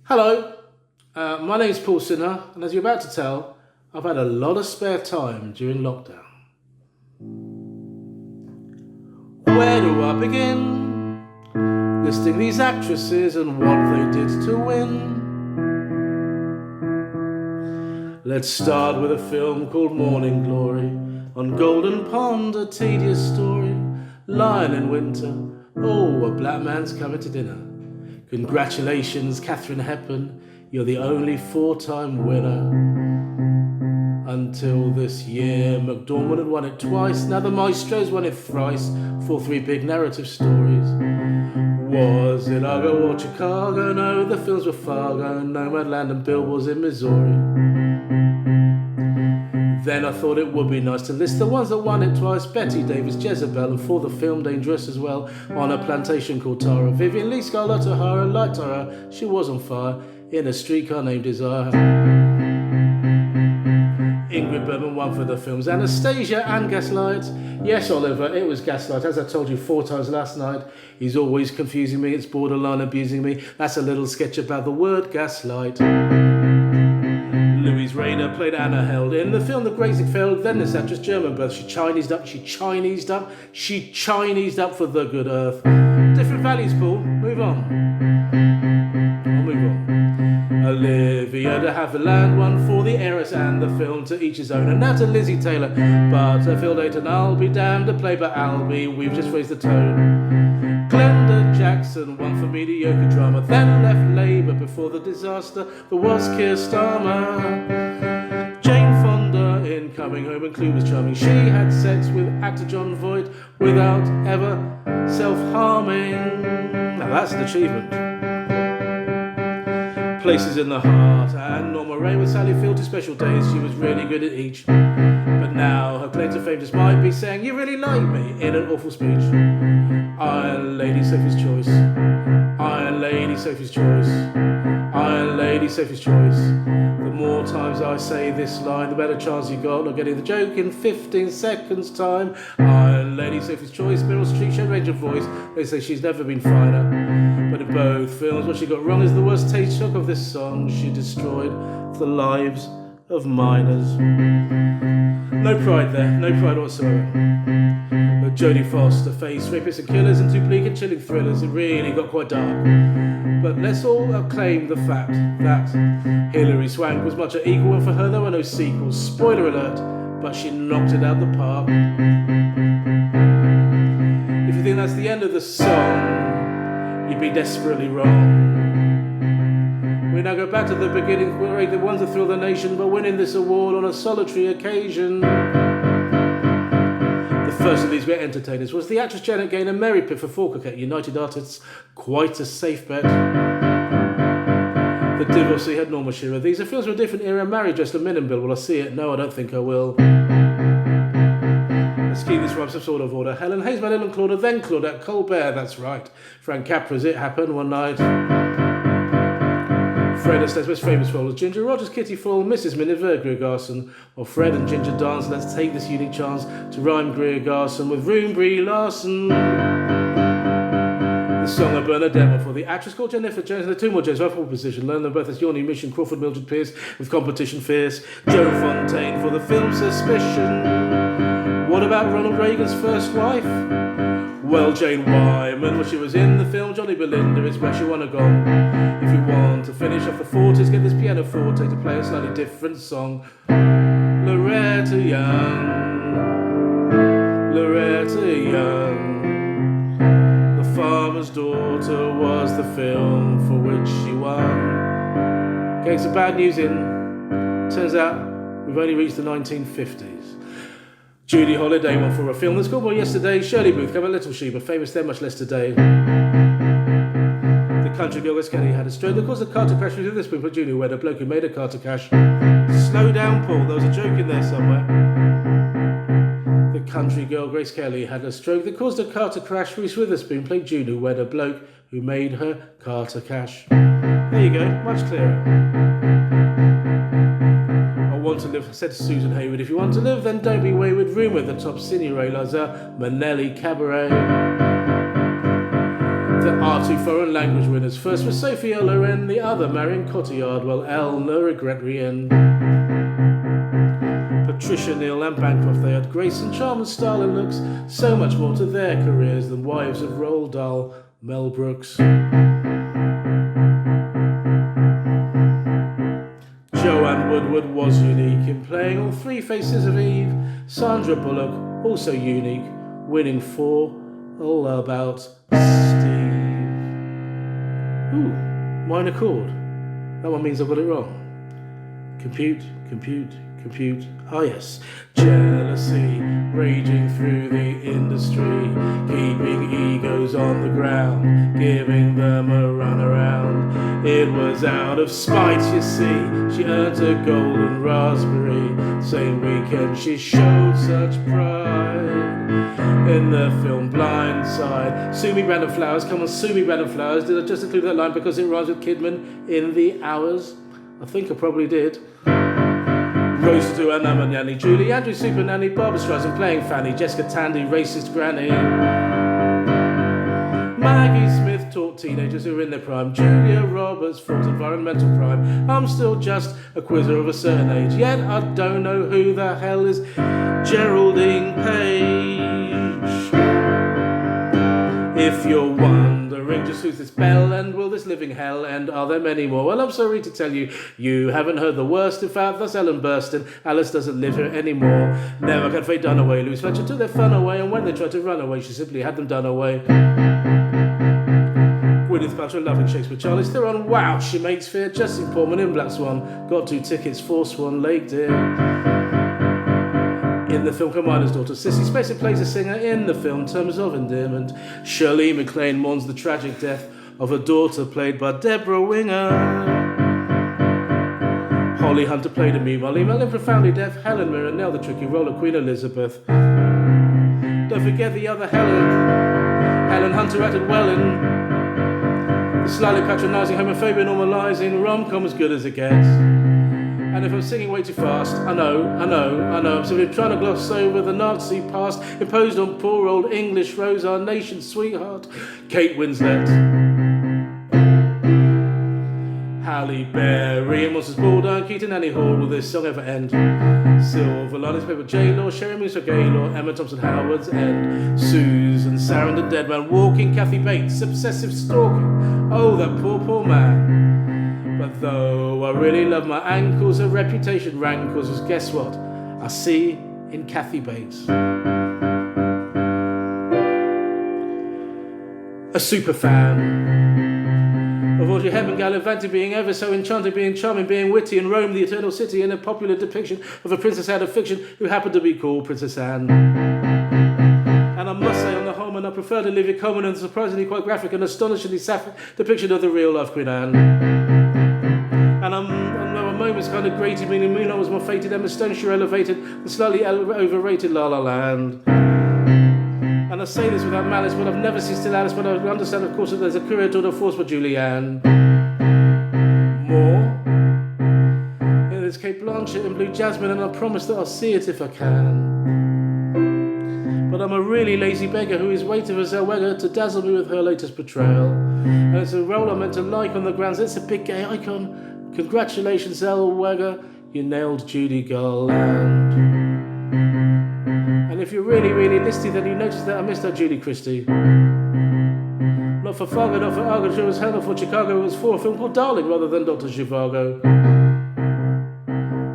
Hello, my name's Paul Sinner, and as you're about to tell, I've had a lot of spare time during lockdown. Where do I begin? Listing these actresses and what they did to win. Let's start with a film called Morning Glory. On Golden Pond, a tedious story. Lion in winter, oh, a black man's coming to dinner. Congratulations, Katharine Hepburn, you're the only four-time winner. Until this year, McDormand had won it twice, now the Maestro's won it thrice, for three big narrative stories. Was it Argo or Chicago? No, the films were Fargo, Nomadland and Billboards in Missouri. Then I thought it would be nice to list the ones that won it twice. Betty Davis, Jezebel, and for the film Dangerous as well. On a plantation called Tara. Vivian Lee, Scarlett O'Hara, like Tara, she was on fire in a streetcar named Desire. Ingrid Bergman won for the films Anastasia and Gaslight. Yes, Oliver, it was Gaslight. As I told you 4 times last night, he's always confusing me, it's borderline abusing me. That's a little sketch about the word gaslight. Louise Rayner played Anna Held in the film The Great Ziegfeld. Then this actress, German birth, she Chinesed up for the good earth. Different values, Paul. Move on. I'll move on. Olivia de Havilland won for The Heiress and the film To Each His Own. And now to Lizzie Taylor. Butterfield 8 and I'll be damned to play by Albie. We've just raised the tone. Glenda Jackson won for mediocre drama, then left Labour before the disaster that was Keir Starmer. Jane Fonda in Coming Home and Clue was charming. She had sex with actor John Voight without ever self-harming. Now that's an achievement. Places in the Heart and Norma Ray with Sally Field to Special Days. She was really good at each. But now her claim to fame just might be saying, "You really like me," in an awful speech. Iron Lady, Sophie's Choice. Iron Lady, Sophie's Choice. Iron Lady, Sophie's Choice. The more times I say this line, the better chance you got of getting the joke in 15 seconds time. Iron Lady, Sophie's Choice. Meryl Streep showed range of voice. They say she's never been finer. But in both films, what she got wrong is the worst taste shock of this song. She destroyed the lives of minors. No pride there, no pride whatsoever. But Jodie Foster faced rapists and killers and two bleak and chilling thrillers. It really got quite dark. But let's all acclaim the fact that Hilary Swank was much an equal, and for her there were no sequels. Spoiler alert, but she knocked it out the park. If you think that's the end of the song, you'd be desperately wrong. We now go back to the beginning, we're the ones that thrill the nation, but winning this award on a solitary occasion. The first of these great entertainers was the actress Janet Gaynor, Mary Pitt for Coquette, United Artists, quite a safe bet. The Divorcee had Norma Shearer. These are films from a different era. Mary dressed a Bill. Will I see it? No, I don't think I will. Let's keep this from some sort of order. Helen Hayes, Madeline Claudia, then Claudette Colbert, that's right. Frank Capra's It Happened One Night. Fred Astaire's most famous role was Ginger Rogers, Kitty Fall, Mrs. Miniver, Greer Garson. While Fred and Ginger dance, let's take this unique chance to rhyme Greer Garson with Room Brie Larson. The song of Bernadette for the actress called Jennifer Jones and the two more Jones, rifle position. Learn them both as Your New Mission, Crawford Mildred Pierce with Competition Fierce. Joan Fontaine for the film Suspicion. What about Ronald Reagan's first wife? Well, Jane Wyman, when she was in the film Johnny Belinda, is where she wanna go. If you want to finish off the 40s, get this pianoforte to play a slightly different song. Loretta Young, Loretta Young. The Farmer's Daughter was the film for which she won. Getting some bad news in. Turns out we've only reached the 1950s. Judy Holliday won for a film that's called Yesterday. Shirley Booth, Come a Little Sheba, famous then, much less today. The country girl Grace Kelly had a stroke that caused a car to crash with this spoon, but Junior wed a bloke who made a car to cash. Slow down, Paul, there was a joke in there somewhere. The country girl Grace Kelly had a stroke that caused a car to crash. Reese Witherspoon played June, who wed a bloke who made her car to cash. There you go, much clearer. Want to live, said Susan Hayward. If you want to live, then don't be wayward. Rumour the top senior Lazar Manelli Cabaret. there are two foreign language winners. First was Sophia Loren, the other Marion Cotillard. Well, Elle, no regret, rien. Patricia Neal and Bancroft, they had grace and charm and style and looks, so much more to their careers than wives of Roald Dahl, Mel Brooks. Joanne Woodward was unique in playing all three faces of Eve. Sandra Bullock, also unique, winning for All About Steve. Ooh, minor chord. That one means I've got it wrong. Compute. Ah yes. Jealousy raging through the industry, keeping egos on the ground, giving them a run around. It was out of spite, you see, she earned a golden raspberry. Same weekend she showed such pride in the film Blindside. Sue me Brandon Flowers, come on, sue me Brandon Flowers. Did I just include that line because it rhymes with Kidman in The Hours? I think I probably did. Rose to Anna Magnani, Julie Andrews, Super Nanny, Barbara Streisand playing Fanny, Jessica Tandy, racist granny. Maggie Smith taught teenagers who were in their prime. Julia Roberts fought environmental crime. I'm still just a quizzer of a certain age, yet I don't know who the hell is Geraldine Page. If you're wondering just who's this belle and will this living hell and are there many more, well, I'm sorry to tell you, you haven't heard the worst. In fact, that's Ellen Burstyn. Alice doesn't live here anymore. Never can Faye Dunaway, Louise Fletcher took their fun away, and when they tried to run away, she simply had them done away. Gwyneth Paltrow loving Shakespeare, Charlize Theron, wow, she makes fear. Jessie Portman in Black Swan, got 2 tickets for Swan Lake, dear. In the film Commander's Daughter, Sissy Spacek plays a singer in the film Terms of Endearment. Shirley MacLaine mourns the tragic death of her daughter, played by Deborah Winger. Holly Hunter played a meme, Email in Profoundly Deaf. Helen Mirren nailed the tricky role of Queen Elizabeth. Don't forget the other Helen Hunter acted well in the slightly patronising, homophobia normalising rom-com as good as it gets. And if I'm singing way too fast, I know, I'm simply trying to gloss over the Nazi past imposed on poor old English Rose, our nation's sweetheart, Kate Winslet. Halle Berry and Monsters Ball, Diane Keaton, Annie Hall, will this song ever end? Silver Linings Paper, J-Law, Sherry Moose for Gaylor, Emma Thompson, Howard's End, Susan Sarandon, the Dead Man, Walking, Kathy Bates, Obsessive Stalking, oh that poor man. But though I really love my ankles, her reputation rankles, as guess what? I see in Kathy Bates a super fan of Audrey Hepburn gallivanting, being ever so enchanting, being charming, being witty, and Rome, the eternal city, in a popular depiction of a princess out of fiction who happened to be called Princess Anne. And I must say, on the whole, man, I prefer to Olivia Colman and the surprisingly quite graphic and astonishingly sapphic depiction of the real-life Queen Anne. And I know a moment's kind of grated, meaning Moonlight was more fated, Emma Stone sure elevated, and slightly overrated La La Land. And I say this without malice, but I've never seen Still Alice, but I understand, of course, that there's a career tour de force by Julianne Moore. Yeah, there's Kate Blanchett in Blue Jasmine, and I promise that I'll see it if I can. But I'm a really lazy beggar who is waiting for Zellweger to dazzle me with her latest portrayal. And it's a role I'm meant to like on the grounds. It's a big gay icon. Congratulations, Zellweger, you nailed Judy Garland. And if you're really listy, then you notice that I missed out Julie Christie. Not for Fargo, not for Argo, she was hell, not for Chicago, it was for a film called Darling rather than Dr. Zhivago.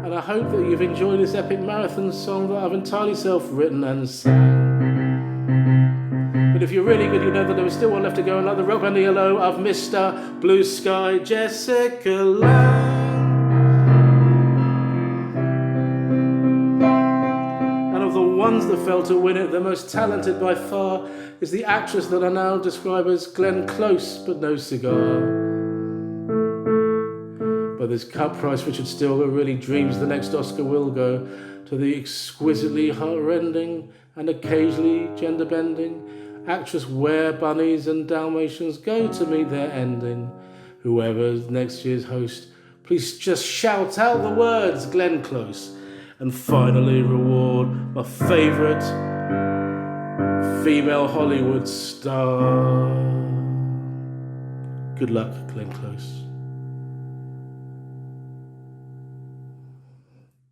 And I hope that you've enjoyed this epic marathon song that I've entirely self-written and sang. But if you're really good, you know that there was still one left to go, and like the rock band ELO of Mr. Blue Sky, Jessica Lange. And of the ones that fell to win it, the most talented by far is the actress that I now describe as Glenn Close, but no cigar. But this cup price, Richard Stilger really dreams the next Oscar will go to the exquisitely heart-rending and occasionally gender-bending actress Where Bunnies and Dalmatians go to meet their ending. Whoever's next year's host, please just shout out the words Glenn Close, and finally reward my favourite female Hollywood star. Good luck, Glenn Close.